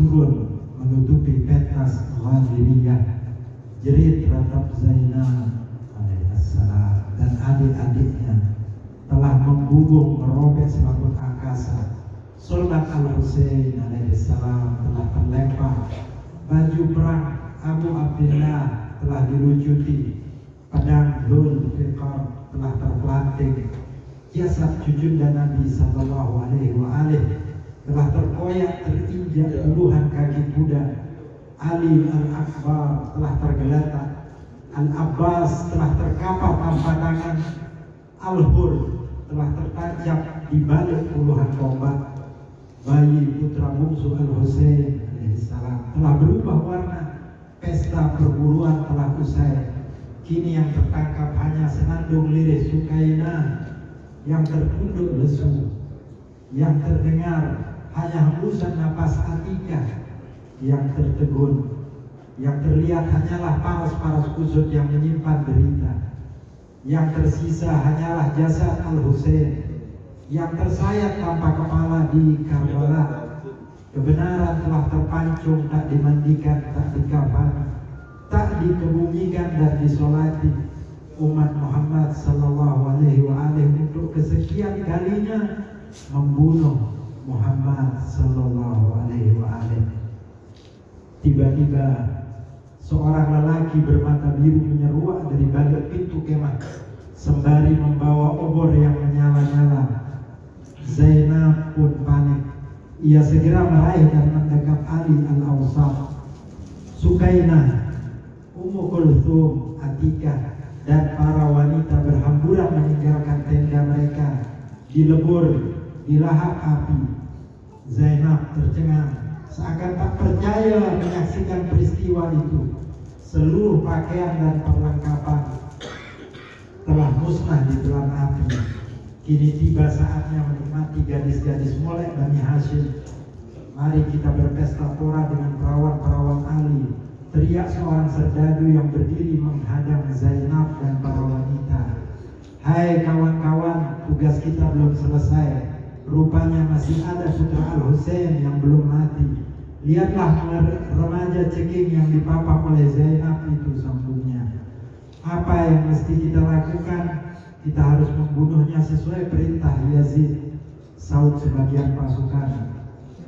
turun menutupi pentas Ghadiriyah. Jerit ratap Zainab alaihissalam dan adik-adiknya telah membubung merobek selaput angkasa. Soldat Al-Husain alaihissalam telah terlempar. Baju perang Abu Abdillah telah dilucuti. Pedang Dzul Fiqar telah terpelanting. Jasad junjungan Nabi sallallahu alaihi wasallam telah terkoyak terinjak puluhan kaki kuda. Ali Al-Akbar telah tergeletak. Al-Abbas telah terkapar tanpa tangan. Al-Hur telah tertancap di balik puluhan tombak. Bayi putra bungsu Al-Husain alaihissalam telah berubah warna. Pesta perburuan telah usai. Kini yang tertangkap hanya senandung lirih Sukainah, yang tertunduk lesu, yang terdengar hanya hembusan napas Atikah, yang tertegun, yang terlihat hanyalah paras-paras kusut yang menyimpan derita, yang tersisa hanyalah jasad Al-Husain, yang tersayat tanpa kepala di Karbala. Kebenaran telah terpancung, tak dimandikan, tak dikafani, tak dikebumikan dan disolati. Umat Muhammad sallallahu alaihi wasallam untuk kesekian kalinya membunuh Muhammad sallallahu alaihi wasallam. Tiba-tiba seorang lelaki bermata biru menyeruak dari balik pintu kemah sembari membawa obor yang menyala-nyala. Zainab pun panik. Ia segera meraih dan mendekap Ali Al-Awsat, Sukainah, Ummu Kulthum, Atikah, dan para wanita berhamburan meninggalkan tenda mereka. Dilebur di lahap api. Zainab tercengang, seakan tak percaya menyaksikan peristiwa itu. Seluruh pakaian dan perlengkapan telah musnah di telan api. Kini tiba saatnya menikmati gadis-gadis molek Bani Hashim. Mari kita berpesta pora dengan perawan-perawan Ali, teriak seorang serdadu yang berdiri menghadang Zainab dan para wanita. Hai kawan-kawan, tugas kita belum selesai. Rupanya masih ada putra Al-Husain yang belum mati. Lihatlah remaja ceking yang dipapak oleh Zainab itu, sambungnya. Apa yang mesti kita lakukan? Kita harus membunuhnya sesuai perintah Yazid, saud sebagian pasukan.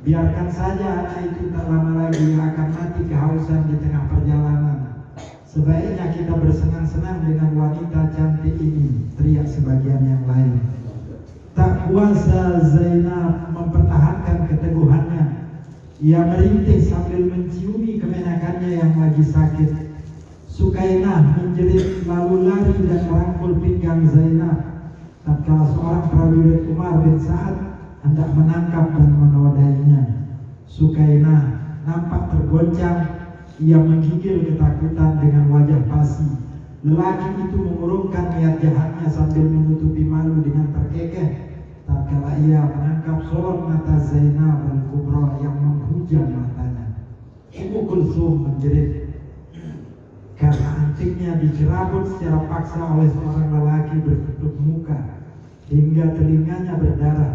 Biarkan saja anak itu, tak lama lagi akan mati kehausan di tengah perjalanan. Sebaiknya kita bersenang-senang dengan wanita cantik ini, teriak sebagian yang lain. Tak kuasa Zainab mempertahankan keteguhannya. Ia merintih sambil menciumi kemenakannya yang lagi sakit. Sukainah menjerit lalu lari dan merangkul pinggang Zainab. Tatkala seorang prajurit Umar bin Sa'ad hendak menangkap dan menodainya, Sukainah nampak tergoncang. Ia menggigil ketakutan dengan wajah pasi. Lelaki itu mengurungkan niat jahatnya sambil menutupi malu dengan terkekeh tatkala ia menangkap sorot mata Zainab Al-Kubra yang menghujam matanya. Ummu Kulthum menjerit karena antingnya dicerabut secara paksa oleh seorang lelaki bertutup muka hingga telinganya berdarah.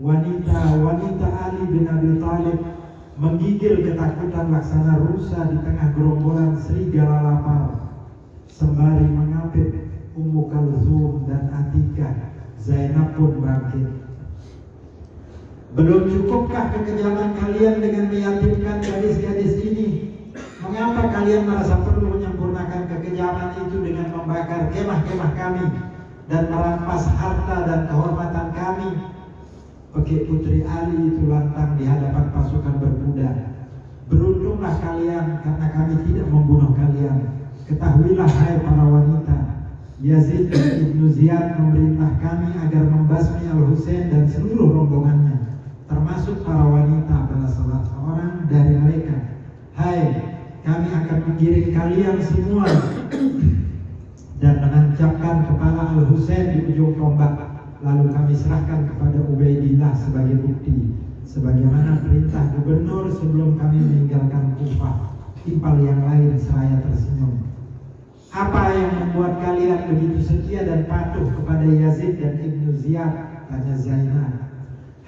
Wanita-wanita Ali bin Abi Thalib menggigil ketakutan laksana rusa di tengah gerombolan serigala lapar. Sembari mengapit Ummu Kulthum dan Atikah, Zainab pun bangkit. Belum cukupkah kekejaman kalian dengan meyatimkan gadis-gadis ini? Mengapa kalian merasa perlu menyempurnakan kekejaman itu dengan membakar kemah-kemah kami dan merampas harta dan kehormatan kami? Oke, putri Ali itu lantang di hadapan pasukan berkuda. Beruntunglah kalian karena kami tidak membunuh kalian. Ketahuilah hai para wanita, Yazid bin Ibnu Ziyad memerintah kami agar membasmi Al-Husain dan seluruh rombongannya, termasuk para wanita adalah salah seorang dari mereka. Hai, kami akan menggiring kalian semua dan menancapkan kepala Al-Husain di ujung tombak, lalu kami serahkan kepada Ubaidillah sebagai bukti, sebagaimana perintah gubernur sebelum kami meninggalkan Kufah. Timpal yang lain seraya tersenyum. Apa yang membuat kalian begitu setia dan patuh kepada Yazid dan Ibnu Ziyad? Tanya Zainab.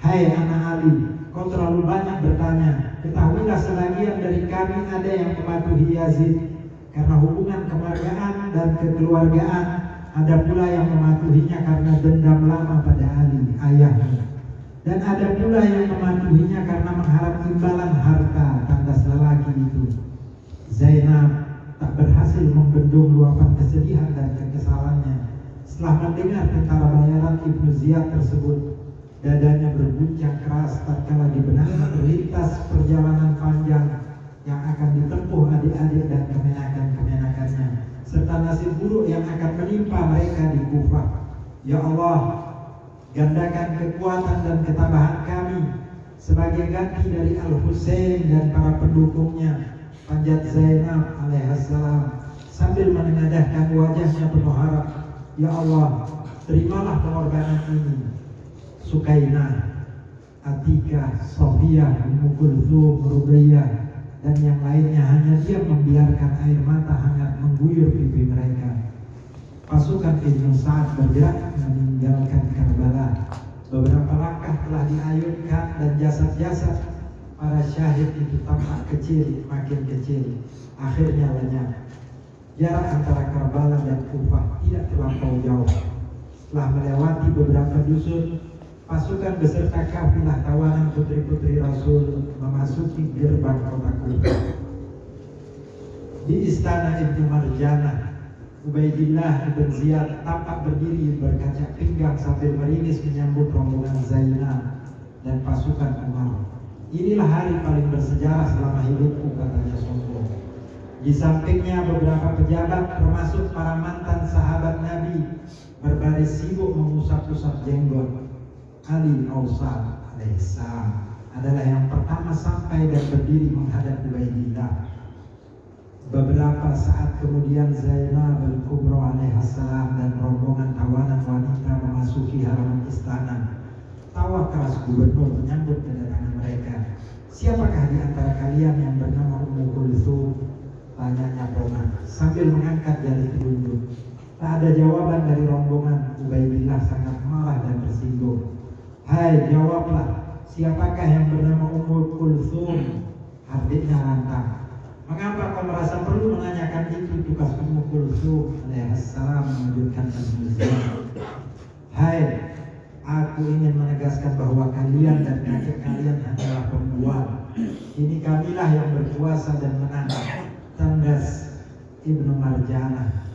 Hai anak Ali, kau terlalu banyak bertanya. Ketahuilah sebagian dari kami ada yang mematuhi Yazid karena hubungan kemargaan dan kekeluargaan, ada pula yang mematuhinya karena dendam lama pada Ali, ayahnya. Dan ada pula yang mematuhinya karena mengharap imbalan harta tandas lelaki itu. Zainab tak berhasil membendung luapan kesedihan dan kekesalannya. Setelah mendengar tentara bayaran Ibnu Ziyad tersebut, dadanya berguncang keras tatkala di benaknya terlintas perjalanan panjang yang akan ditempuh adik-adik dan kemenakan-kemenakannya, serta nasib buruk yang akan menimpa mereka di Kufah. Ya Allah, gandakan kekuatan dan ketabahan kami sebagai ganti dari Al-Husain dan para pendukungnya, panjat Zainab alaihissalam sambil menengadahkan wajahnya penuh harap. Ya Allah, terimalah pengorbanan ini. Sukainah, Atika, Sofiyah, Ummu Kulthum, Ruqayyah, dan yang lainnya hanya diam membiarkan air mata hangat mengguyur pipi mereka. Pasukan Ibnu Sa'ad bergerak meninggalkan Karbala. Beberapa langkah telah diayunkan dan jasad-jasad para syahid itu tampak kecil, makin kecil, akhirnya lenyap. Jarak antara Karbala dan Kufah tidak terlampau jauh. Setelah melewati beberapa dusun, pasukan beserta kafilah tawanan putri-putri Rasul memasuki gerbang kota Kufah. Di istana Ibnu Marjanah, Ubaidillah ibn Ziyad tampak berdiri berkaca pinggang sambil merinis menyambut rombongan Zainab dan pasukan Umar. Inilah hari paling bersejarah selama hidupku, katanya sombong. Di sampingnya beberapa pejabat termasuk para mantan sahabat Nabi berbaris sibuk mengusap-usap jenggot. Ali Ausad alaihissalam adalah yang pertama sampai dan berdiri menghadap Ubaidillah. Beberapa saat kemudian Zainab al-Kubra alaihissalam dan rombongan tawanan wanita memasuki halaman istana. Tawa keras gubernur menyambut kedatangan mereka. Siapakah di antara kalian yang bernama Ummu Kulthum? Tanyanya Roman sambil mengangkat jari telunjuk. Tak ada jawaban dari rombongan. Ubaidillah sangat marah dan tersinggung. Hai, jawablah, siapakah yang bernama Ummu Kulthum? Hardiknya lantang. Mengapa kau merasa perlu menanyakan itu? Tugas Ummu Kulthum alaihissalam mengejutkan manusia. Hai, aku ingin menegaskan bahwa kalian dan kakek kalian hanyalah pembual. Ini kamilah yang berkuasa dan menang. Tandas Ibnu Marjanah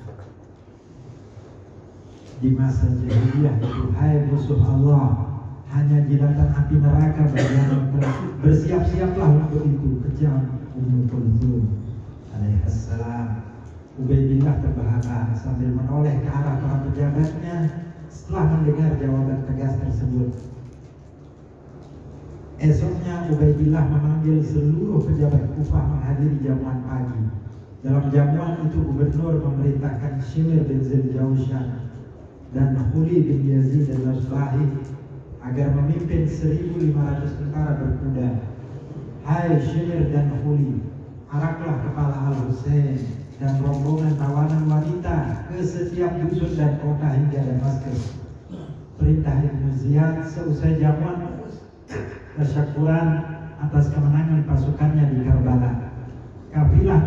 di masa jahiliyah itu, hai musuh Allah, hanya jilatan api neraka bagian bersiap-siaplah untuk itu, kejam Ummu Kulthum alaihissalam. Ubaidillah terbahak sambil menoleh ke arah para pejabatnya setelah mendengar jawaban tegas tersebut. Esoknya Ubaidillah memanggil seluruh pejabat Kufah menghadiri jamuan pagi. Dalam jamuan itu gubernur memerintahkan Shimr bin Ziljawshan dan Khuli bin Yazid al-Aslahi agar memimpin 1.500 tentara berkuda. Hai Shimr dan Khuli, araklah kepala Al-Husain dan rombongan tawanan wanita ke setiap dusun dan kota hingga Damaskus. Perintah Ibnu Ziyad seusai jamuan tasyakuran atas kemenangan pasukannya di Karbala. Kafilah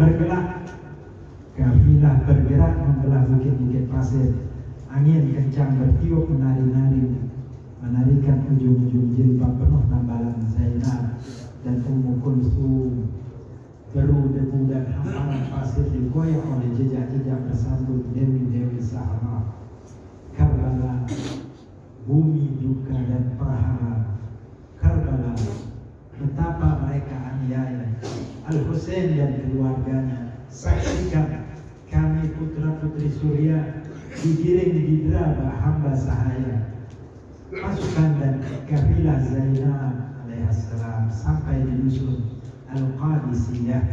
bergerak membelah bukit-bukit pasir. Angin kencang bertiup menarikan ujung-ujung jilbab penuh tambalan Zainab dan Ummu Kulthum. Deru, debu dan hamparan pasir digoyang oleh jejak-jejak bersambut dewi-dewi Sahara. Karbala, bumi duka dan prahara. Karbala, betapa mereka aniaya. Al-Husain dan keluarganya, saksikan kami putra-putri Surya digiring di deraba hamba sahaya. Pasukan dan kafilah Zainab alaihissalam sampai di dusun Al-Qadisiyah.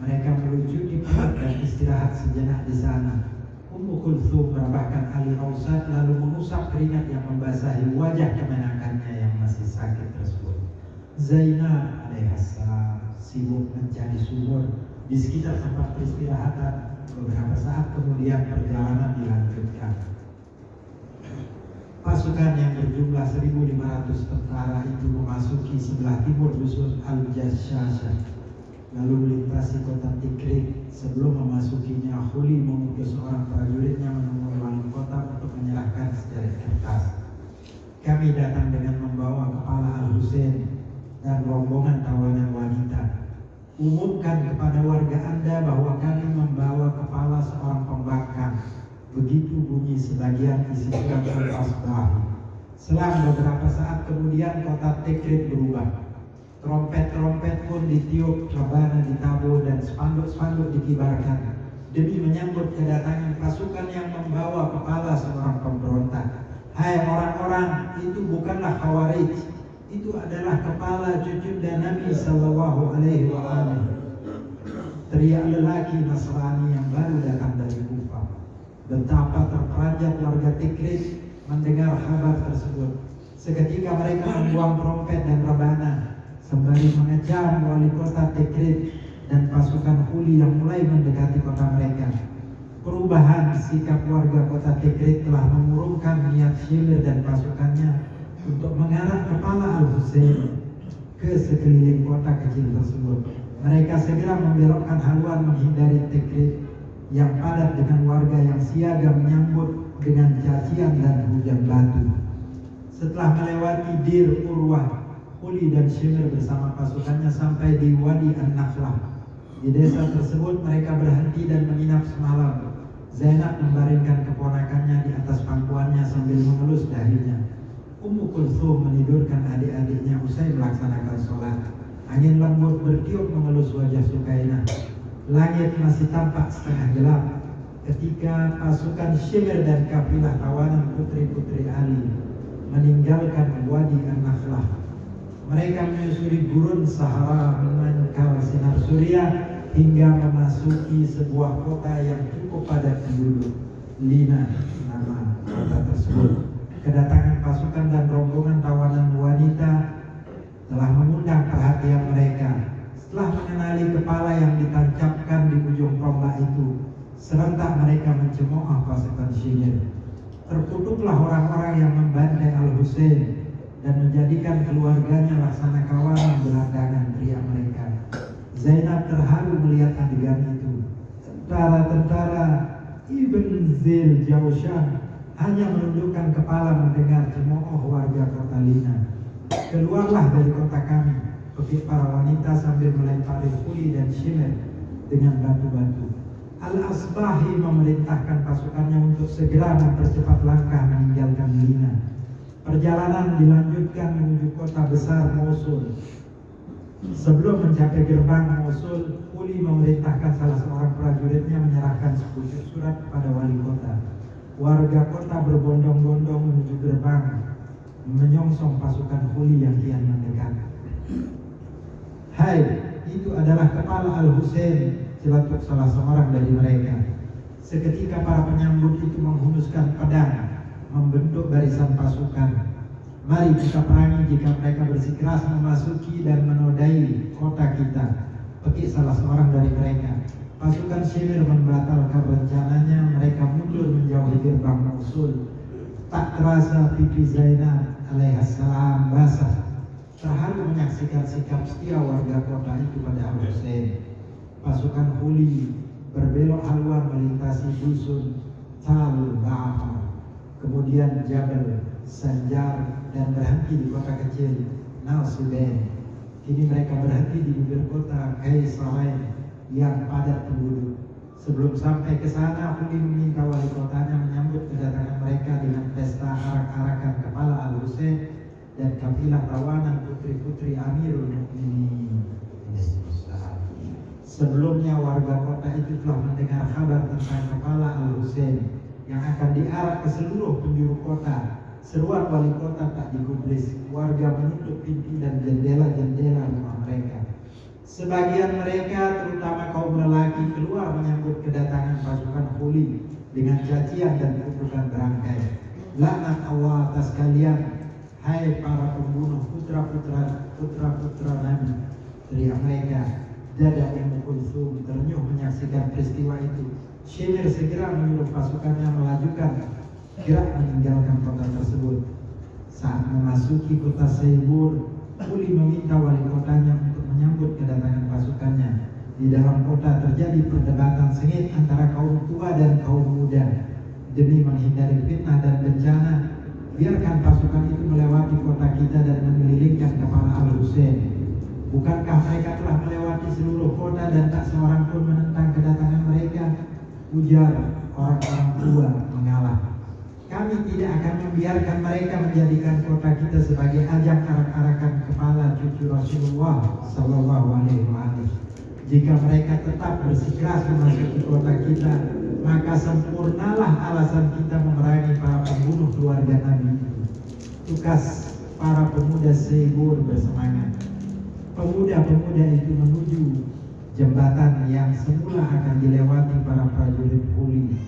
Mereka meluncuri perut dan istirahat sejenak di sana. Ummu Kulthum merabahkan Ali Ausad lalu mengusap keringat yang membasahi wajah kemenakannya yang masih sakit tersebut. Zainab alaihissalam sibuk mencari sumur di sekitar tempat peristirahatan. Beberapa saat kemudian perjalanan dilanjutkan. Pasukan yang berjumlah 1.500 tentara itu memasuki sebelah timur dusun Al-Jashasha, lalu melintasi kota Tikrit. Sebelum memasukinya, Khuli mengutus seorang prajuritnya menemui wali kota untuk menyerahkan sejarit kertas. Kami datang dengan membawa kepala Al-Husain dan rombongan tawanan wanita. Umumkan kepada warga Anda bahwa kami membawa kepala seorang pembangkang. Begitu bunyi sebagian isi surat Al-Asbahi. Selang beberapa saat kemudian kota Tikrit berubah. Trompet-trompet pun ditiup, rebana ditabuh, dan spanduk-spanduk dikibarkan demi menyambut kedatangan pasukan yang membawa kepala seorang pemberontak. Hai orang-orang, itu bukanlah Khawarij, itu adalah kepala cucunda Nabi Sallallahu Alaihi Wasallam. Teriak lelaki Nasrani yang baru datang dari Kufah. Betapa terperanjat warga Tikrit mendengar kabar tersebut. Seketika mereka membuang trompet dan rebana sembari mengecam wali kota Tikrit dan pasukan Khuli yang mulai mendekati kota mereka. Perubahan sikap warga kota Tikrit telah mengurungkan niat Shimir dan pasukannya untuk mengarah kepala Al-Husain ke sekeliling kota kecil tersebut. Mereka segera membelokkan haluan menghindari Tikrit yang padat dengan warga yang siaga menyambut dengan cacian dan hujan batu. Setelah melewati Bir Urwah, Khuli dan Shimir bersama pasukannya sampai di Wadi An-Nakhlah. Di desa tersebut mereka berhenti dan menginap semalam. Zainab membaringkan keponakannya di atas pangkuannya sambil mengelus dahinya. Ummu Kulthum menidurkan adik-adiknya usai melaksanakan sholat. Angin lembut bertiup mengelus wajah Sukainah. Langit masih tampak setengah gelap ketika pasukan Shimir dan kafilah tawanan putri-putri Ali meninggalkan Wadi An-Nakhlah. Mereka menyusuri gurun Sahara menangkal sinar surya hingga memasuki sebuah kota yang cukup padat penduduk. Lina nama kota tersebut. Kedatangan pasukan dan rombongan tawanan wanita telah mengundang perhatian mereka. Setelah mengenali kepala yang ditancapkan di ujung tombak itu, serentak mereka mencemooh pasukan Shimir. Terkutuklah orang-orang yang membantai Al-Husain dan menjadikan keluarganya laksana kawanan gelandangan, teriak mereka. Zainab terharu melihat adegan itu. Tentara-tentara Ibn Zil Jawshan hanya menundukkan kepala mendengar cemooh warga kota Lina. Keluarlah dari kota kami, pekik para wanita sambil melempari Khuli dan Shimir dengan batu-batu. Al-Asbahi memerintahkan pasukannya untuk segera mempercepat langkah meninggalkan Lina. Perjalanan dilanjutkan menuju kota besar Mosul. Sebelum mencapai gerbang Mosul, Khuli memerintahkan salah seorang prajuritnya menyerahkan sepucuk surat kepada wali kota. Warga kota berbondong-bondong menuju gerbang, menyongsong pasukan Khuli yang kian mendekat. Hai, itu adalah kepala Al-Husain, celetuk salah seorang dari mereka. Seketika para penyambut itu menghunuskan pedang, membentuk barisan pasukan. Mari kita perangi jika mereka bersikeras memasuki dan menodai kota kita, pekik salah seorang dari mereka. Pasukan Shimir membatalkan rencananya. Mereka mundur menjauhi gerbang Mosul. Tak terasa pipi Zainab alaihissalam basah, terharu menyaksikan sikap setia warga kota itu pada Al-Husain. Pasukan Khuli berbelok haluan melintasi dusun Tal Ba'afar, kemudian Jabal Sanjar, dan berhenti di kota kecil Nasibain. Kini mereka berhenti di bibir kota Kaisarain yang padat penduduk. Sebelum sampai ke sana, Khuli meminta wali kotanya menyambut kedatangan mereka dengan pesta arak-arakan kepala Al-Husain dan kafilah tawanan putri-putri Amirul Mukminin. Sebelumnya warga kota itu telah mendengar kabar tentang kepala Al-Husain yang akan diarak ke seluruh penjuru kota. Seruan wali kota tak digubris. Warga menutup pintu dan jendela-jendela rumah mereka. Sebagian mereka, terutama kaum lelaki, keluar menyambut kedatangan pasukan Khuli dengan cacian dan kutukan berangkai. Laknat Allah atas kalian, hai para pembunuh putra-putra Nabi, teriak mereka. Dada Ummu Kulthum ternyuh menyaksikan peristiwa itu. Shimir segera menyuruh pasukannya melajukan gerak meninggalkan kota tersebut. Saat memasuki kota Seibur, Huli meminta wali kotanya untuk menyambut kedatangan pasukannya. Di dalam kota terjadi perdebatan sengit antara kaum tua dan kaum muda. Demi menghindari fitnah dan bencana, biarkan pasukan itu melewati kota kita dan mengelilingkan kepala Al-Husain. Bukankah mereka telah melewati seluruh kota dan tak seorang pun menentang kedatangan mereka? Ujar orang-orang tua mengalah. Kami tidak akan membiarkan mereka menjadikan kota kita sebagai ajang arak-arakan kepala cucu Rasulullah Sallallahu Alaihi Wasallam. Jika mereka tetap bersikeras memasuki kota kita, maka sempurnalah alasan kita memerangi para pembunuh keluarga Nabi itu. Tugas para pemuda Seibur bersemangat. Pemuda-pemuda itu menuju jembatan yang semula akan dilewati para prajurit Huli.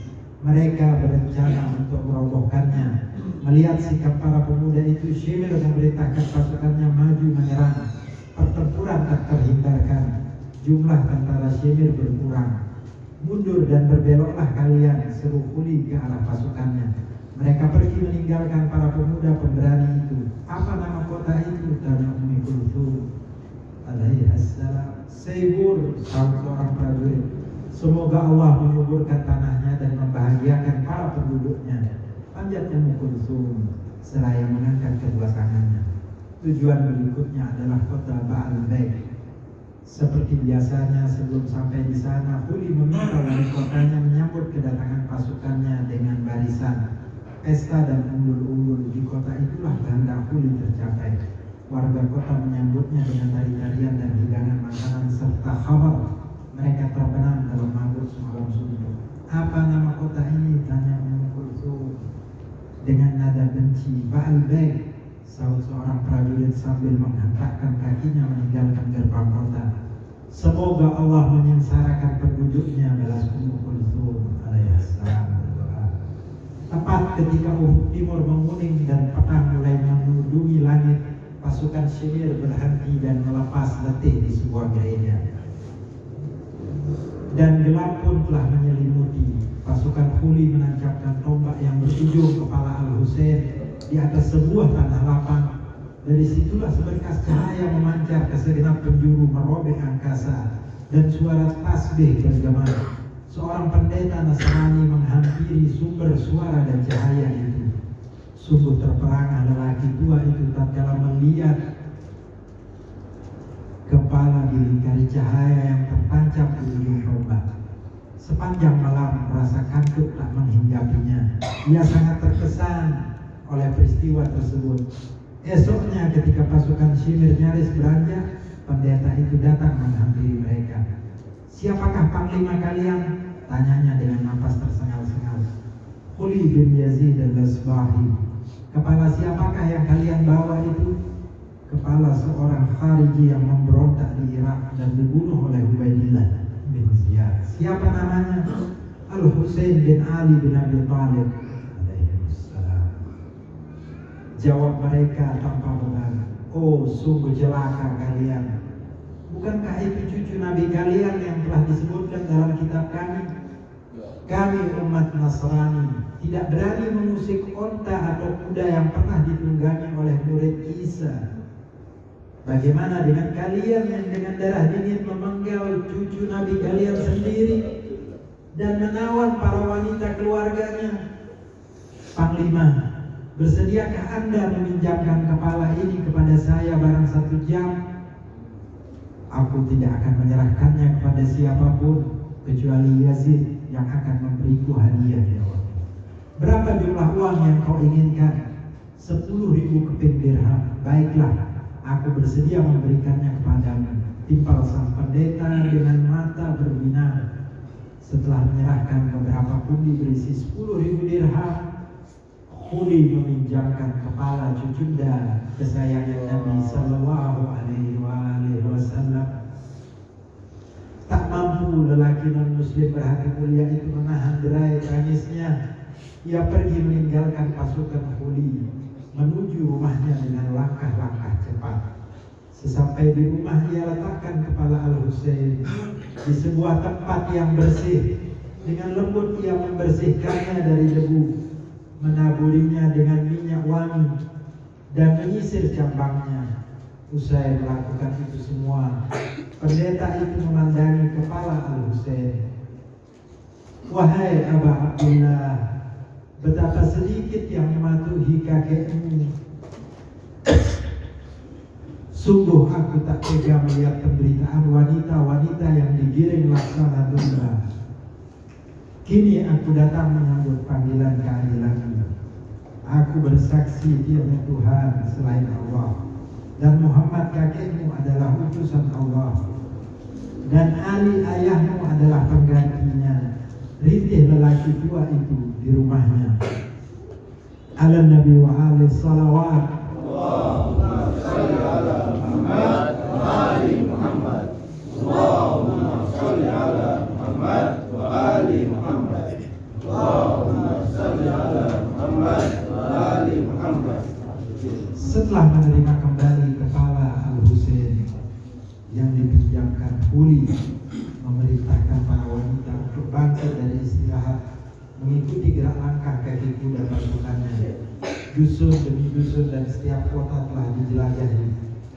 Mereka berencana untuk merobohkannya. Melihat sikap para pemuda itu, Shimir memerintahkan pasukannya maju menyerang. Pertempuran tak terhindarkan. Jumlah tentara Shimir berkurang. Mundur dan berbeloklah kalian, seru Huli ke arah pasukannya. Mereka pergi meninggalkan para pemuda pemberani itu. Apa nama kota itu? Tanya Ummi Kulthum alaihissalam. Seibur, seorang prajurit. Semoga Allah menyuburkan tanahnya dan membahagiakan para penduduknya. Panjat Ummi Kulthum seraya mengangkat kedua tangannya. Tujuan berikutnya adalah kota Ba'al-Beg. Seperti biasanya, sebelum sampai di sana, Huli meminta wali kotanya menyambut kedatangan pasukannya dengan barisan. Pesta dan umbul-umbul di kota itulah kehendak Huli tercapai. Warga kota menyambutnya dengan tari-tarian dan hidangan makanan serta khabar. Mereka terbenam dalam mabuk semalam suntuk. Apa nama kota ini? Tanya Ummu Kulthum dengan nada benci. Ba'al-Beg, sahut seorang prajurit sambil menghentakkan kakinya meninggalkan gerbang kota. Semoga Allah menyengsarakan penduduknya, balas Ummu Kulthum alaihissalam berdoa. Tepat ketika ufuk timur menguning dan petang mulai menudungi langit, pasukan Shimir berhenti dan melepas letih di sebuah gereja. Dan gelap pun telah menyelimuti. Pasukan Huli menancapkan tombak yang berujung kepala Al-Husain di atas sebuah tanah lapang. Dari situlah seberkas cahaya memancar ke segenap penjuru merobek angkasa, dan suara tasbih bergema. Seorang pendeta Nasrani menghampiri sumber suara dan cahaya itu. Sungguh terperangah lelaki tua itu tatkala melihat kepala dilingkari cahaya yang tertancap di ujung tombak. Sepanjang malam rasa kantuk tak menghinggapinya. Ia sangat terkesan oleh peristiwa tersebut. Esoknya ketika pasukan Shimir nyaris beranjak, pendeta itu datang menghampiri mereka. Siapakah panglima kalian? Tanyanya dengan napas tersengal-sengal. Huli bin Yazid al-Asbahi. Kepala siapakah yang kalian bawa itu? Kepala seorang Khariji yang memberontak di Irak dan dibunuh oleh Ubaidillah bin Ziyad. Siapa namanya? Al-Husain bin Ali bin Abi Thalib alaihissalam. Jawab mereka tanpa beban. Oh, sungguh celaka kalian. Bukankah itu cucu Nabi kalian yang telah disebutkan dalam kitab kami? Kami umat Nasrani tidak berani mengusik onta atau kuda yang pernah ditunggangi oleh murid Isa. Bagaimana dengan kalian yang dengan darah dingin memenggal cucu Nabi kalian sendiri dan menawan para wanita keluarganya? Panglima, bersediakah Anda meminjamkan kepala ini kepada saya barang 1 jam? Aku tidak akan menyerahkannya kepada siapapun kecuali Yazid yang akan memberiku hadiah, ya Allah. Berapa jumlah uang yang kau inginkan? 10.000 keping dirham. Baiklah, aku bersedia memberikannya kepadamu. Timpal sang pendeta dengan mata berbinar. Setelah menyerahkan beberapa pundi berisi 10.000 dirham, Huli meminjamkan kepala cucunda kesayangan Nabi Sallallahu Alaihi Wasallam. Tak mampu lelaki non-muslim berhati mulia itu menahan derai tangisnya. Ia pergi meninggalkan pasukan Huli menuju rumahnya dengan langkah-langkah cepat. Sesampai di rumah, ia letakkan kepala Al-Husain di sebuah tempat yang bersih. Dengan lembut ia membersihkannya dari debu. menaburinya dengan minyak wangi, dan menyisir jambangnya. Usai melakukan itu semua, pendeta itu memandangi kepala Al-Husain. Wahai Aba Abdullah, betapa sedikit yang mematuhi kakekmu. Sungguh aku tak tega melihat penderitaan wanita-wanita yang digiring laksana domba. Kini aku datang menyambut panggilan keadilanmu. Aku bersaksi tiada Tuhan selain Allah, dan Muhammad kakekmu adalah utusan Allah, dan Ali ayahmu adalah penggantinya. Ritih lelaki tua itu di rumahnya. Ala Nabi wa alaihi salawat. Allahumma shalli ala Muhammad wa ali Muhammad. Allahumma shalli ala Muhammad wa ali Muhammad. Allahumma shalli ala Muhammad wa ali Muhammad. Setelah menerima kembali kepala Al-Husain yang dipinjamkan Huli, memerintahkan para wanita untuk bangkit dari istirahat, mengikuti gerak langkah kaki kuda pasukannya. Dusun demi dusun dan setiap kota telah dijelajahi,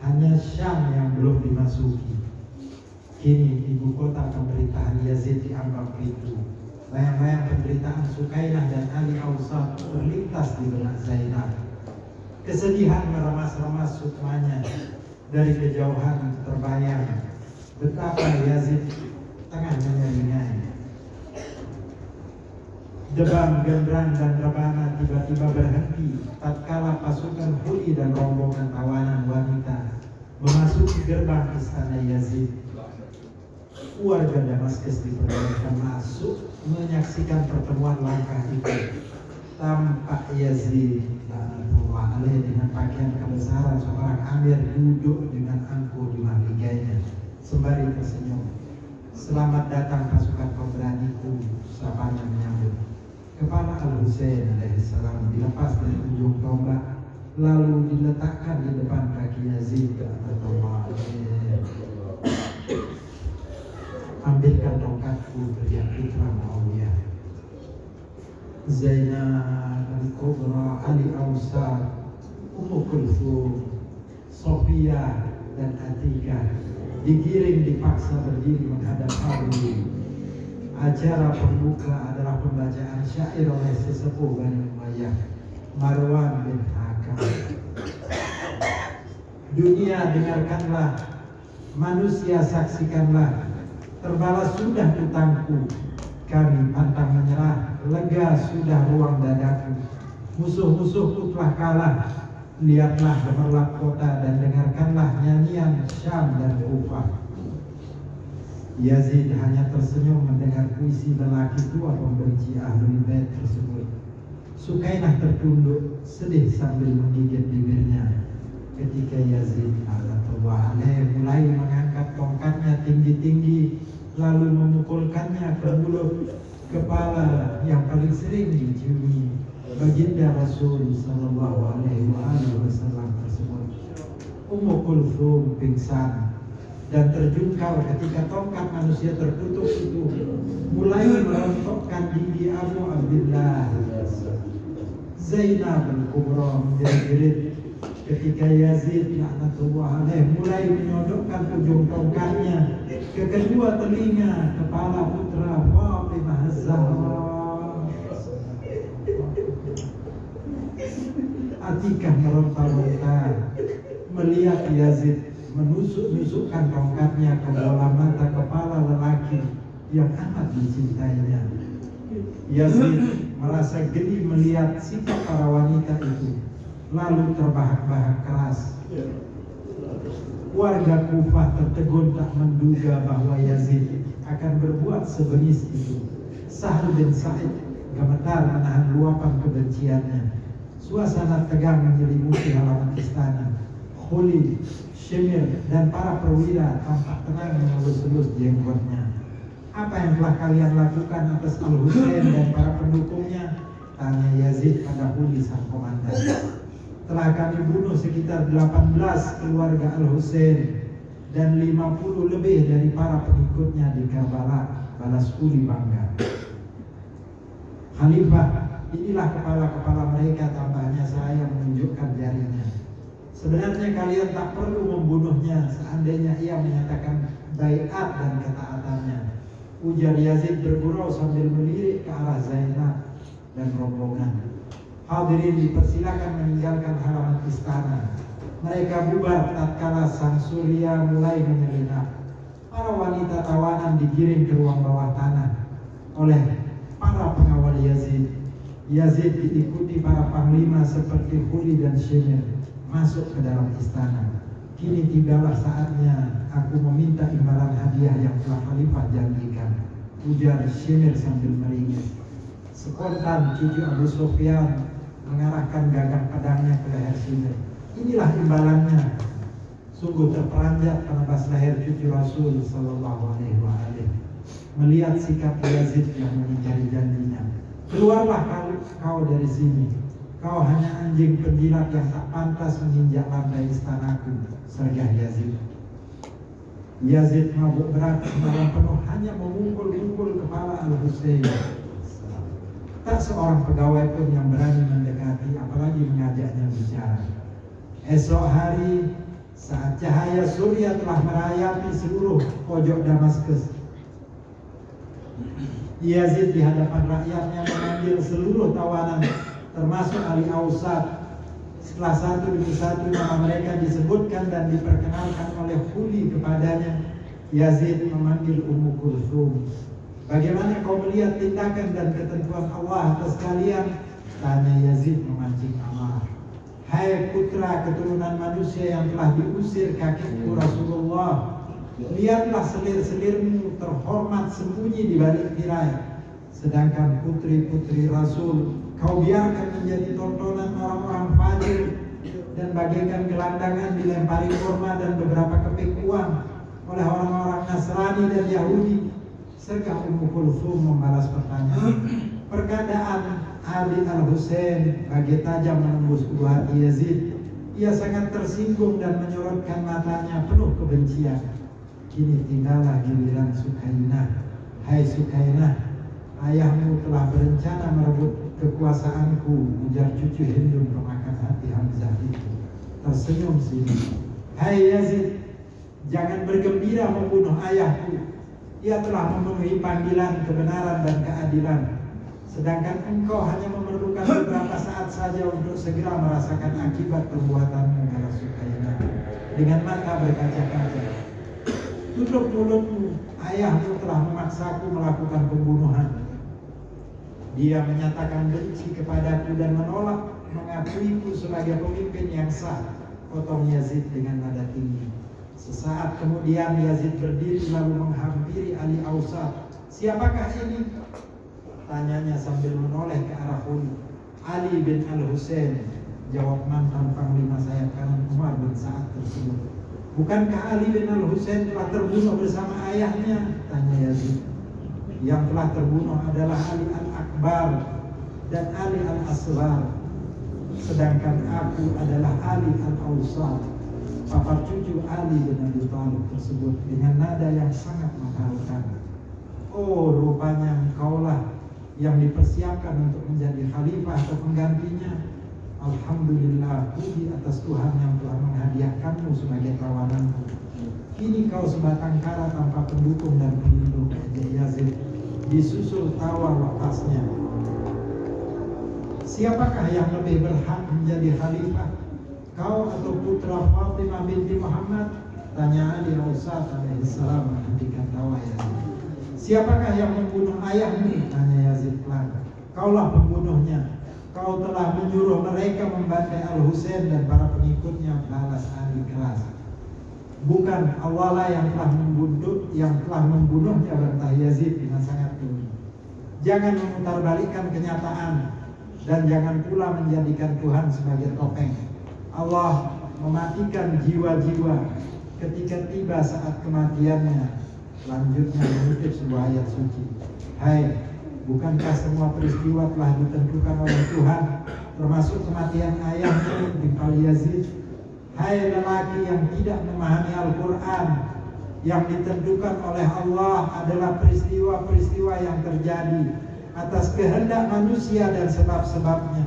hanya Syam yang belum dimasuki. Kini ibu kota pemerintahan Yazid diambang pintu. Layang-layang penderitaan Sukainah dan Ali Ausad terlintas di benak Zainab. Kesedihan meremas-remas sukmanya. Dari kejauhan terbayang betapa Yazid tengah menyeringai. Debam, gembrang, dan rebana tiba-tiba berhenti tatkala pasukan Huli dan rombongan tawanan wanita memasuki gerbang istana Yazid. Warga Damaskus diperbolehkan masuk menyaksikan pertemuan langkah itu. Tampak Yazid dengan pakaian kebesaran seorang amir duduk dengan angkuh di mahliganya sembari tersenyum. Selamat datang pasukan pemberaniku, sapanya menyambut. Kepala Al-Husain alaihissalam dilepas dari ujung tombak, lalu diletakkan di depan kaki Yazid. Ambilkan tongkatku, teriak putra Muawiyah. Zainab, Al-Kubra, Ali Ausad, Ummu Kulthum, Sofia, dan Atika digiring dipaksa berdiri menghadap Harun. Acara pembuka adalah pembacaan syair oleh sesepuh Bani Umayyah, Marwan bin Hakam. Dunia dengarkanlah, manusia saksikanlah, terbalas sudah utangku, kami pantang menyerah, lega sudah ruang dadaku. Musuh-musuhku telah kalah, lihatlah gemerlap kota dan dengarkanlah nyanyian Syam dan Kufah. Yazid hanya tersenyum mendengar puisi lelaki tua pembenci Ahlul Bait tersebut. Sukainah tertunduk sedih sambil menggigit bibirnya ketika Yazid mulai mengangkat tongkatnya tinggi-tinggi lalu memukulkannya ke mulut kepala yang paling sering diciumi baginda Rasul sallallahu alaihi wasallam tersebut. Ummu Kulthum pingsan dan terjungkal ketika tongkat manusia tertutup itu mulai merontokkan gigi Abu Abdullah. Zainab Al-Kubra menjerit-jerit ketika Yazid laknatullah alaih mulai menyodokkan ujung tongkatnya ke kedua telinga kepala putra Fatimah Az-Zahra. Atikah meronta-ronta melihat Yazid menusuk-nusukkan tongkatnya ke dalam mata kepala lelaki yang amat dicintainya. Yazid merasa geli melihat sikap para wanita itu, lalu terbahak-bahak keras. Warga Kufah tertegun tak menduga bahwa Yazid akan berbuat sebengis itu. Sahl bin Sa'id gemetar menahan luapan kebenciannya. Suasana tegang menyelimuti halaman istana. Khalid, Shemir, dan para perwira tampak tenang mengelus-elus jenggotnya. Apa yang telah kalian lakukan atas Al-Husain dan para pendukungnya? Tanya Yazid pada Huli sang komandan. Telah kami bunuh sekitar 18 keluarga Al-Husain dan 50 lebih dari para pengikutnya di Karbala, balas Huli bangga. Khalifah, inilah kepala-kepala mereka, tambahnya seraya menunjukkan jarinya. Sebenarnya kalian tak perlu membunuhnya seandainya ia menyatakan baiat dan ketaatannya. Ujar Yazid bergurau sambil melirik ke arah Zainab dan rombongan. Hadirin dipersilakan meninggalkan halaman istana. Mereka bubar tatkala sang surya mulai menyelinap. Para wanita tawanan digiring ke ruang bawah tanah oleh para pengawal Yazid. Yazid diikuti para panglima seperti Khuli dan Shimir masuk ke dalam istana. Kini tibalah saatnya aku meminta imbalan hadiah yang telah Khalifah janjikan, ujar Shimir sambil meringis. Spontan cucu Abu Sufyan mengarahkan gagang pedangnya ke leher Shimir. Inilah imbalannya. Sungguh terperanjat penebas leher cucu Rasul Sallallahu Alaihi Wasallam melihat sikap Yazid yang mengingkari janjinya. Keluarlah kau dari sini. Kau hanya anjing penjilat yang tak pantas menginjak lantai istanaku, sergah Yazid. Yazid mabuk berat semalam penuh hanya memukul-mukul kepala Al-Husain. Tak seorang pegawai pun yang berani mendekati, apalagi mengajaknya bicara. Esok hari, saat cahaya surya telah merayapi seluruh pojok Damaskus, Yazid di hadapan rakyatnya mengambil seluruh tawanan, termasuk Ali Ausad. Setelah satu demi satu nama mereka disebutkan dan diperkenalkan oleh Khuli kepadanya, Yazid memanggil Ummu Kulthum. Bagaimana kau melihat tindakan dan ketentuan Allah atas kalian? Tanya Yazid memancing amarah. Hai putra keturunan manusia yang telah diusir kakekku Rasulullah, lihatlah selir-selirmu terhormat sembunyi di balik tirai. Sedangkan putri-putri Rasul kau biarkan menjadi tontonan orang-orang fajir dan bagaikan gelandangan dilempari kurma dan beberapa keping uang oleh orang-orang Nasrani dan Yahudi. Serta Ummu Kulthum membalas pertanyaan. Perkataan Ali Al-Husain bagai tajam menembus ulu hati Yazid. Ia sangat tersinggung dan menyorotkan matanya penuh kebencian. Kini tinggallah giliran Sukainah. Hai Sukainah, ayahmu telah berencana merebut kekuasaanku, ujar cucu Hindun pemakan hati Hamzah itu. Tersenyum sini. Hai Yazid, jangan bergembira membunuh ayahku. Ia telah memenuhi panggilan kebenaran dan keadilan. Sedangkan engkau hanya memerlukan beberapa saat saja untuk segera merasakan akibat perbuatanmu, kata Sukainah dengan mata berkaca-kaca. Tutup mulutmu, ayahmu telah memaksaku melakukan pembunuhan. Dia menyatakan benci kepadaku dan menolak mengakuiku sebagai pemimpin yang sah, potong Yazid dengan nada tinggi. Sesaat kemudian Yazid berdiri lalu menghampiri Ali Ausad. Siapakah ini? Tanyanya sambil menoleh ke arah Khuli. Ali bin Al-Husain, jawab mantan panglima sayap kanan Umar bin Sa'ad tersebut. Bukankah Ali bin Al-Husain telah terbunuh bersama ayahnya? Tanya Yazid. Yang telah terbunuh adalah Ali Al-Akbar dan Ali Al-Asghar, sedangkan aku adalah Ali Al-Awsat, papa cucu Ali bin Abi Thalib tersebut dengan nada yang sangat mengharukan. Oh, rupanya engkaulah yang dipersiapkan untuk menjadi khalifah atau penggantinya. Alhamdulillah, puji atas Tuhan yang telah menghadiahkanmu sebagai tawananku. Kini kau sebatang kara tanpa pendukung dan pelindung. Yazid disusul tawa lepasnya. Siapakah yang lebih berhak menjadi khalifah? Kau atau putra Fatimah binti Muhammad? Tanya Ali Ausad alaihissalam menghentikan tawa Yazid. Siapakah yang membunuh ayahmu? Tanya Yazid pelan. Kaulah pembunuhnya. Kau telah menyuruh mereka membantai Al-Husain dan para pengikutnya, balas Ali keras. Bukan Allah lah yang telah membunuhnya, bantah Yazid dengan sangat tinggi. Jangan memutarbalikkan kenyataan dan jangan pula menjadikan Tuhan sebagai topeng. Allah mematikan jiwa-jiwa ketika tiba saat kematiannya. Lanjutnya mengutip sebuah ayat suci. Hai, bukankah semua peristiwa telah ditentukan oleh Tuhan, termasuk kematian ayahnya Bipal Yazid? Hai lelaki yang tidak memahami Al-Quran, yang ditentukan oleh Allah adalah peristiwa-peristiwa yang terjadi atas kehendak manusia dan sebab-sebabnya.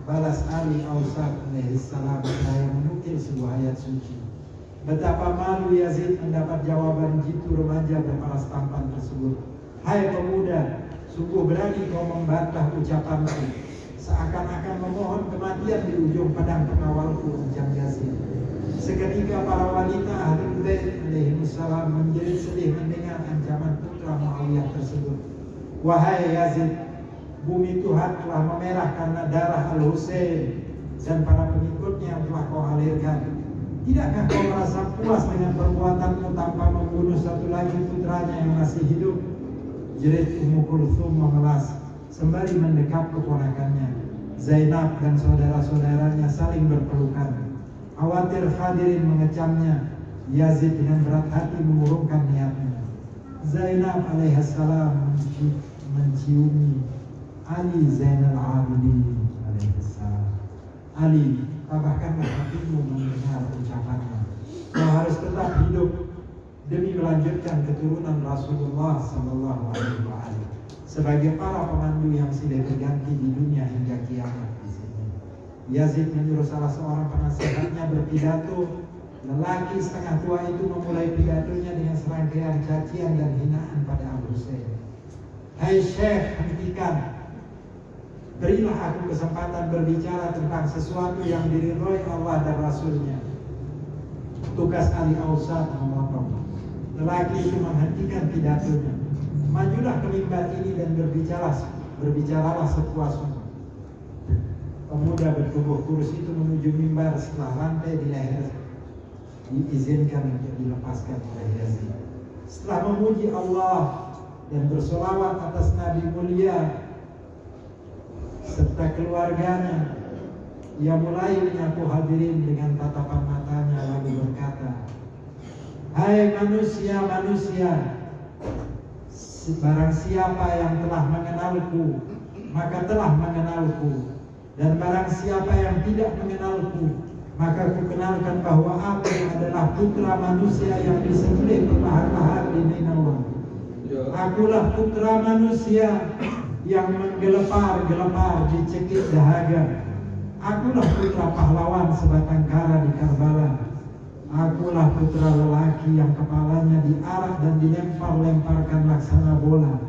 Balas Ali Ausad alaihissalam, saya menukil sebuah ayat suci. Betapa malu Yazid mendapat jawaban jitu remaja berparas tampan tersebut. Hai pemuda, sungguh berani kau membantah ucapanku, seakan-akan memohon kematian di ujung pedang pengawalku, ucap Yazid. Seketika para wanita Ahlul Bait alaihissalam menjerit sedih mendengar ancaman putra Muawiyah tersebut. Wahai Yazid, bumi Tuhan telah memerah karena darah Al-Husain dan para pengikutnya yang telah kau alirkan. Tidakkah kau merasa puas dengan perbuatanmu tanpa membunuh satu lagi putranya yang masih hidup? Jerit Ummu Kulthum memelas sembari mendekap keponakannya. Zainab dan saudara-saudaranya saling berpelukan. Khawatir hadirin mengecamnya, Yazid dengan berat hati mengurungkan niatnya. Zainab alaihissalam menciumi Ali Zainal Abidin alaihissalam. Ali, tabahkanlah hatimu mendengar ucapannya. Kau harus tetap hidup demi melanjutkan keturunan Rasulullah Sallallahu Alaihi Wasallam sebagai para pemandu yang silih berganti di dunia hingga kiamat di sini. Yazid menyuruh salah seorang penasehatnya berpidato. Lelaki setengah tua itu memulai pidatonya dengan serangkaian cacian dan hinaan pada Abu Husain. Hai Syekh, hentikan. Berilah aku kesempatan berbicara tentang sesuatu yang diridhoi Allah dan Rasulnya. Tugas Ali Ausad memotong. Lelaki itu menghentikan pidatonya. Majulah ke mimbar ini dan berbicaralah sepuasmu. Pemuda bertubuh kurus itu menuju mimbar setelah rantai di leher diizinkan untuk dilepaskan oleh Yazid. Setelah memuji Allah dan bersolawat atas Nabi mulia serta keluarganya, ia mulai menyapu hadirin dengan tatapan matanya lalu berkata, hai manusia, barang siapa yang telah mengenalku, maka telah mengenalku. Dan barang siapa yang tidak mengenalku, maka kukenalkan bahwa aku adalah putra manusia yang disembelih perlahan-lahan di Ninawa. Akulah putra manusia yang menggelepar-gelepar di cekik dahaga. Akulah putra pahlawan sebatang kara di Karbala. Akulah putra lelaki yang kepalanya diarak dan dilempar-lemparkan laksana bola.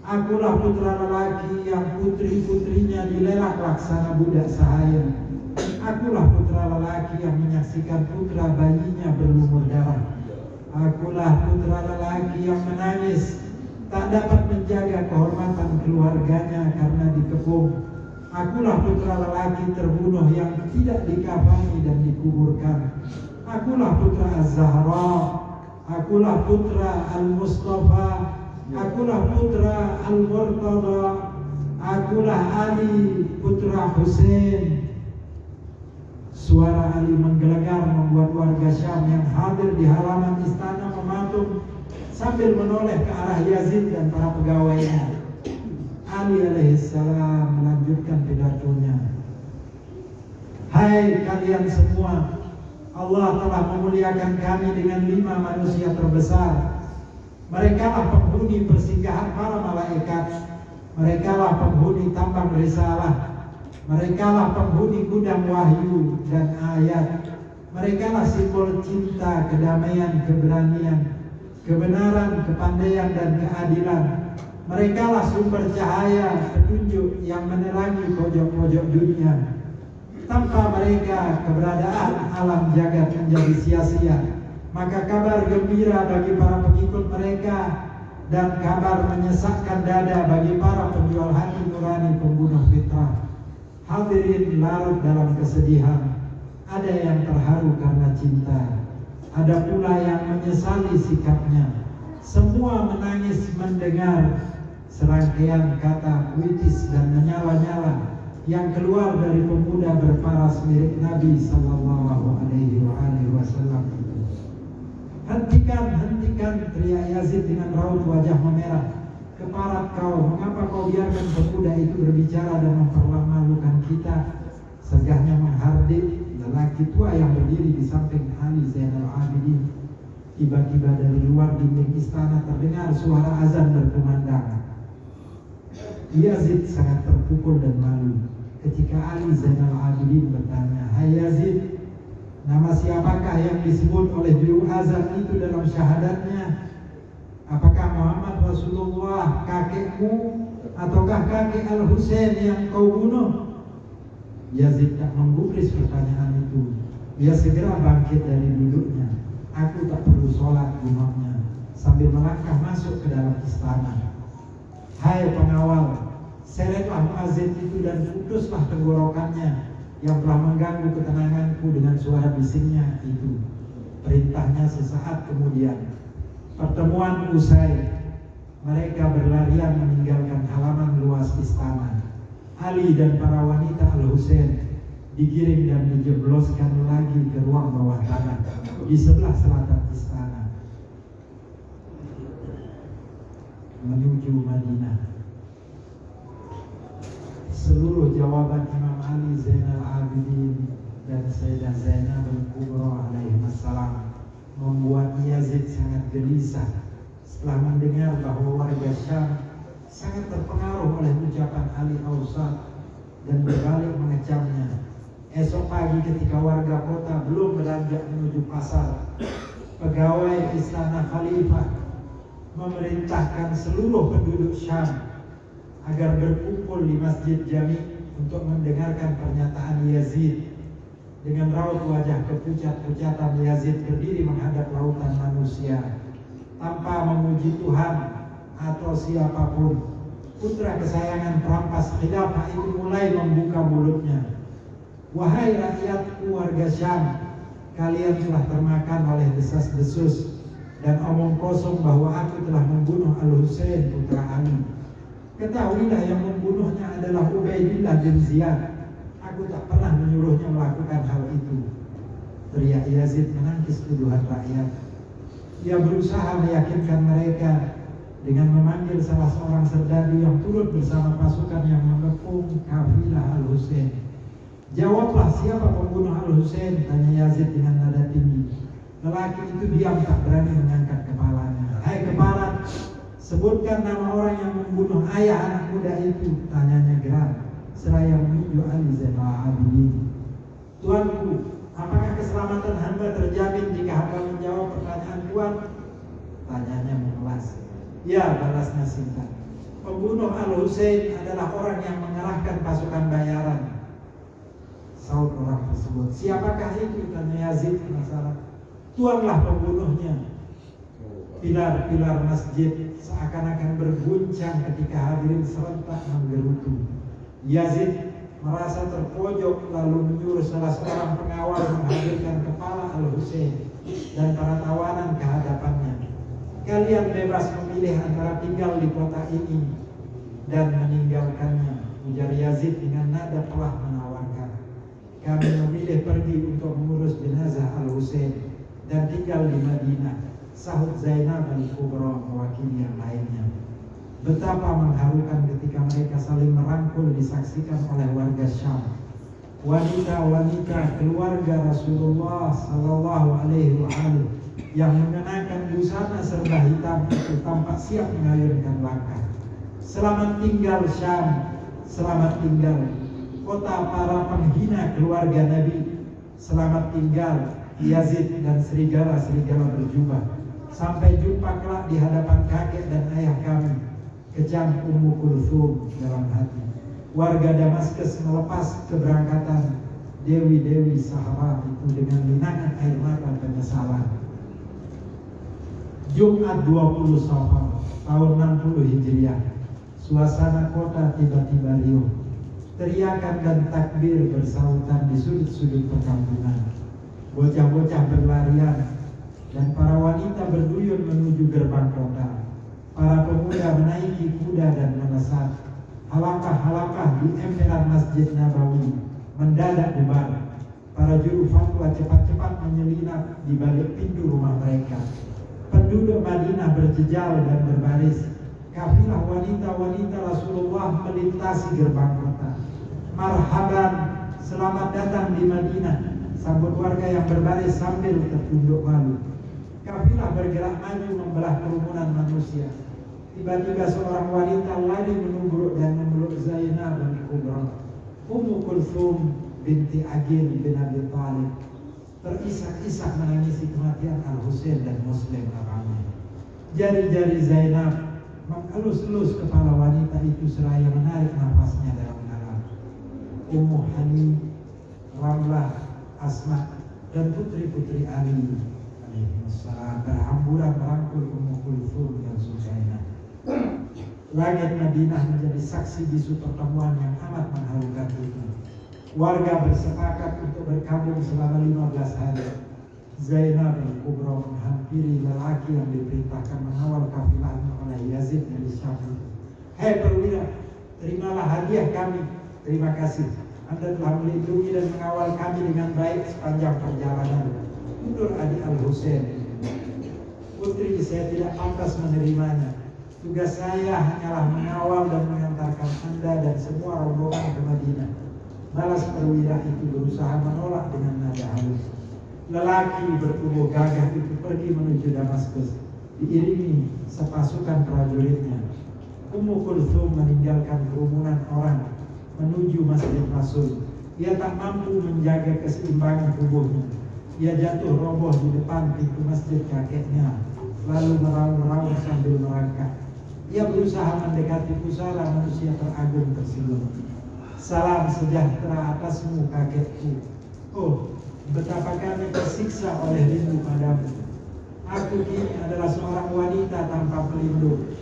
Akulah putra lelaki yang putri-putrinya dilelak laksana budak sahaya. Akulah putra lelaki yang menyaksikan putra bayinya berlumur darah. Akulah putra lelaki yang menangis, tak dapat menjaga kehormatan keluarganya karena dikepung. Akulah putra lelaki terbunuh yang tidak dikafani dan dikuburkan. Akulah putra Az-Zahra. Akulah putra Al-Mustafa. Akulah putra Al-Murtada. Akulah Ali putra Husain. Suara Ali menggelegar membuat warga Syam yang hadir di halaman istana mematung sambil menoleh ke arah Yazid dan para pegawainya. Ali alaihissalam melanjutkan pidatonya. Hai kalian semua, Allah telah memuliakan kami dengan 5 manusia terbesar. Mereka lah penghuni persinggahan para malaikat. Mereka lah penghuni tambang risalah. Mereka lah penghuni gudang wahyu dan ayat. Mereka lah simbol cinta, kedamaian, keberanian, kebenaran, kepandaian dan keadilan. Mereka lah sumber cahaya, petunjuk yang menerangi pojok-pojok dunia. Tanpa mereka keberadaan alam jagat menjadi sia-sia. Maka kabar gembira bagi para pengikut mereka dan kabar menyesakkan dada bagi para penjual hati nurani pembunuh fitrah. Hadirin larut dalam kesedihan. Ada yang terharu karena cinta, ada pula yang menyesali sikapnya. Semua menangis mendengar serangkaian kata puitis dan menyala-nyala yang keluar dari pemuda berparas mirip Nabi Sallallahu Alaihi Wasallam itu. Hentikan, teriak Yazid dengan raut wajah memerah. Keparat kau, mengapa kau biarkan pemuda itu berbicara dan mempermalukan kita? Segahnya menghardik lelaki tua yang berdiri di samping Ali Zainal Abidin. Tiba-tiba dari luar dinding istana terdengar suara azan berkumandang. Yazid sangat terpukul dan malu ketika Ali Zainal Abidin bertanya, "Hai Yazid, nama siapakah yang disebut oleh juru azan itu dalam syahadatnya? Apakah Muhammad Rasulullah kakekmu ataukah kakek Al-Husain yang kau bunuh?" Yazid tak menggubris pertanyaan itu. Dia segera bangkit dari duduknya. "Aku tak perlu sholat," gumamnya sambil melangkah masuk ke dalam istana. "Hai pengawal, seretlah muazin itu dan putuslah tenggorokannya yang telah mengganggu ketenanganku dengan suara bisingnya itu," perintahnya sesaat kemudian. Pertemuan usai, mereka berlarian meninggalkan halaman luas istana. Ali dan para wanita Al-Husain digiring dan dijebloskan lagi ke ruang bawah tanah di sebelah selatan istana menuju Madinah. Seluruh jawaban Imam Ali Zainal Abidin dan Sayyidah Zainab al-Kubra alaihissalam membuat Yazid sangat gelisah setelah mendengar bahwa warga Syam sangat terpengaruh oleh ucapan Ali Ausad dan berbalik mengecamnya. Esok pagi ketika warga kota belum beranjak menuju pasar, pegawai istana khalifah memerintahkan seluruh penduduk Syam agar berkumpul di Masjid Jami untuk mendengarkan pernyataan Yazid. Dengan raut wajah kepucat-pucatan, Yazid berdiri menghadap lautan manusia tanpa memuji Tuhan atau siapapun. Putra kesayangan perampas khilafah itu mulai membuka mulutnya. "Wahai rakyatku warga Syam, kalian telah termakan oleh desas-desus dan omong kosong bahwa aku telah membunuh Al-Husain putra Ali. Ketahuilah yang membunuhnya adalah Ubaidillah bin Ziyad. Aku tak pernah menyuruhnya melakukan hal itu," teriak Yazid menangkis tuduhan rakyat. Ia berusaha meyakinkan mereka dengan memanggil salah seorang serdadu yang turut bersama pasukan yang mengepung kafilah Al-Husain. "Jawablah, siapa pembunuh Al-Husain?" tanya Yazid dengan nada tinggi. Lelaki itu diam, tak berani mengangkat kepalanya. "Hai kepala, sebutkan nama orang yang membunuh ayah anak muda itu," tanyanya geram seraya menunjuk Ali Zainal Abidin. "Tuanku, apakah keselamatan hamba terjamin jika hamba menjawab pertanyaan Tuan?" tanyanya memelas. "Ya," balasnya singkat. "Pembunuh Al-Husain adalah orang yang mengerahkan pasukan bayaran," saut orang tersebut. "Siapakah itu?" tanya Yazid penasaran. "Tuanlah pembunuhnya." Pilar-pilar masjid seakan-akan berguncang ketika hadirin serentak menggerutu. Yazid merasa terpojok lalu menyuruh salah seorang pengawal menghadirkan kepala Al-Husain dan para tawanan ke hadapannya. "Kalian bebas memilih antara tinggal di kota ini dan meninggalkannya," ujar Yazid dengan nada pelah menawarkan. "Kami memilih pergi untuk mengurus jenazah Al-Husain dan tinggal di Madinah," sahut Zainab al-Kubra mewakili yang lainnya. Betapa mengharukan ketika mereka saling merangkul disaksikan oleh warga Syam. Wanita-wanita keluarga Rasulullah Sallallahu Alaihi Wasallam yang mengenakan busana serba hitam itu tampak siap mengayunkan langkah. "Selamat tinggal Syam, selamat tinggal kota para penghina keluarga Nabi, selamat tinggal Yazid dan serigala-serigala berjubah. Sampai jumpa kelak di hadapan kakek dan ayah kami," kecam Ummu Kulthum dalam hati. Warga Damaskus melepas keberangkatan dewi-dewi Sahara itu dengan linangan air mata penyesalan. Jumat 20 Safar tahun 60 Hijriah. Suasana kota tiba-tiba riuh. Teriakan dan takbir bersautan di sudut-sudut perkampungan. Bocah-bocah berlarian dan para wanita berduyun menuju gerbang kota. Para pemuda menaiki kuda dan melesat. Halakah-halakah di emperan Masjid Nabawi mendadak bubar. Para juru fatwa cepat-cepat menyelinap di balik pintu rumah mereka. Penduduk Madinah berjejal dan berbaris. Kafilah wanita-wanita Rasulullah melintasi gerbang kota. "Marhaban, selamat datang di Madinah," sambut warga yang berbaris sambil tertunduk malu. Kafilah bergerak maju membelah kerumunan manusia. Tiba-tiba seorang wanita lari menubruk dan memeluk Zainab al-Kubra, Ummu Kulthum binti Aqil bin Abi Thalib, terisak-isak menangisi kematian Al-Husain dan Muslim ramai. Jari-jari Zainab mengelus-elus kepala wanita itu seraya menarik nafasnya dalam-dalam. Ummu Hani, Ramlah, Asma, dan putri-putri Ali alaihissalam berhamburan merangkul Ummu Kulthum dan Zainab. Langit Madinah menjadi saksi bisu pertemuan yang amat mengharukan itu. Warga bersepakat untuk berkabung selama 15 hari. Zainab al-Kubra menghampiri lelaki yang diperintahkan mengawal kafilahnya oleh Yazid dari Syam. Hei perwira, terimalah hadiah kami. Terima kasih. Anda telah melindungi dan mengawal kami dengan baik sepanjang perjalanan. Mundur adik Al-Husain. Putri, saya tidak pantas menerimanya. Tugas saya hanyalah mengawal dan mengantarkan Anda dan semua rombongan ke Madinah. Balas perwira itu berusaha menolak dengan nada halus. Lelaki bertubuh gagah itu pergi menuju Damaskus, diiringi sepasukan prajuritnya. Ummu Kulthum meninggalkan kerumunan orang menuju Masjid Rasul. Ia tak mampu menjaga keseimbangan tubuhnya. Ia jatuh roboh di depan pintu masjid kakeknya, lalu meraung-raung sambil merangkak. Ia berusaha mendekati pusara manusia teragung tersebut. Salam sejahtera atasmu kakekku. Oh, betapa kami tersiksa oleh rindu padamu. Aku kini adalah seorang wanita tanpa pelindung.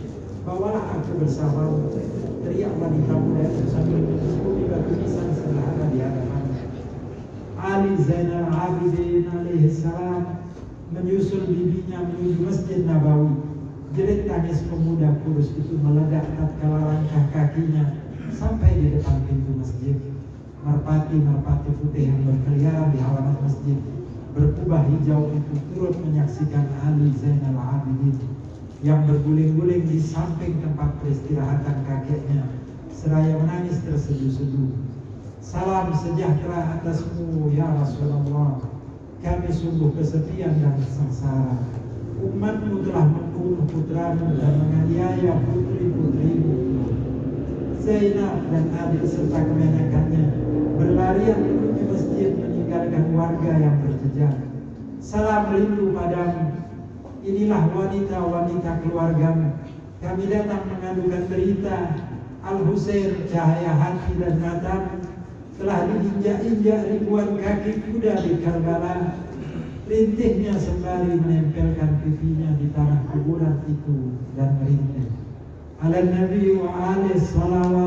Bawalah aku bersamamu, teriak wanita muda itu sambil mencukupi batu nisan sederhana di hadapannya. Ali Zainal Abidin alaihissalam menyusul bibinya menuju Masjid Nabawi. Jerit tangis pemuda kurus itu meledak tatkala langkah kakinya sampai di depan pintu masjid. Merpati-merpati putih yang berkeliaran di halaman masjid berkubah hijau itu turut menyaksikan Ali Zainal Abidin yang berguling-guling di samping tempat peristirahatan kakeknya seraya menangis terseduh-seduh. Salam sejahtera atasmu ya Rasulullah. Kami sungguh kesepian dan sengsara. Umatmu telah membunuh putramu dan menganiaya putri-putrimu. Zainab dan adik serta kemenakannya berlarian menuju masjid meninggalkan warga yang berjejak. Salam rindu padamu. Inilah wanita-wanita keluargamu. Kami datang mengadukan berita Al-Husain, cahaya hati dan matamu, telah diinjak-injak ribuan kaki kuda di Karbala. Rintihnya sembari menempelkan pipinya di tanah kuburan itu dan merintih. Ala Nabi wa alaihi salawat